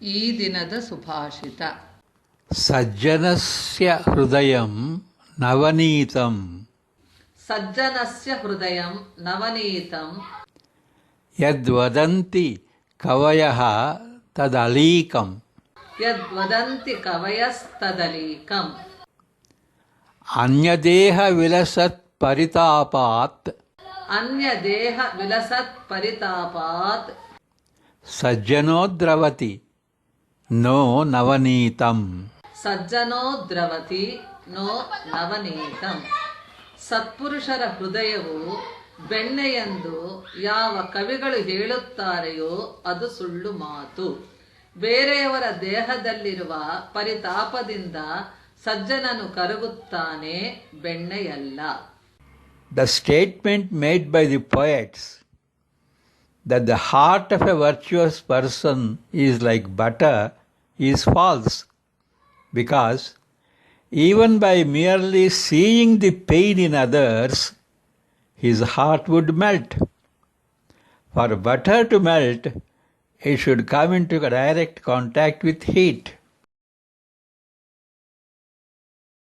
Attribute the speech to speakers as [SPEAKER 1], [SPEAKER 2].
[SPEAKER 1] ಈ ದಿನದ ಸುಭಾಷಿತ.
[SPEAKER 2] ಸಜ್ಜನಸ್ಯ ಹೃದಯಂ Navaneetham.
[SPEAKER 1] ಸಜ್ಜನಸ್ಯ ಹೃದಯಂ Navaneetham.
[SPEAKER 2] ಯದ್ವದಂತಿ ಕವಯಃ ತದಲೀಕಂ.
[SPEAKER 1] ಯದ್ವದಂತಿ ಕವಯಸ್ತದಲೀಕಂ.
[SPEAKER 2] ಅನ್ಯದೇಹ ವಿಲಸತ್ ಪರಿತಾಪಾತ್.
[SPEAKER 1] ಅನ್ಯದೇಹ ವಿಲಸತ್ ಪರಿತಾಪಾತ್.
[SPEAKER 2] ಸಜ್ಜನೋ ದ್ರವತಿ no Navaneetham.
[SPEAKER 1] ಸಜ್ಜನೋ ದ್ರವತಿ no Navaneetham. ಸತ್ಪುರುಷರ ಹೃದಯವು ಬೆಣ್ಣೆಯೆಂದು ಯಾವ ಕವಿಗಳು ಹೇಳುತ್ತಾರೆಯೋ ಅದು ಸುಳ್ಳು ಮಾತು. ಬೇರೆಯವರ ದೇಹದಲ್ಲಿರುವ ಪರಿತಾಪದಿಂದ ಸಜ್ಜನನು ಕರಗುತ್ತಾನೆ, ಬೆಣ್ಣೆಯಲ್ಲ.
[SPEAKER 2] The statement made by the poets that the heart of a virtuous person is like butter is false, because even by merely seeing the pain in others, his heart would melt. For butter to melt, it should come into direct contact with heat.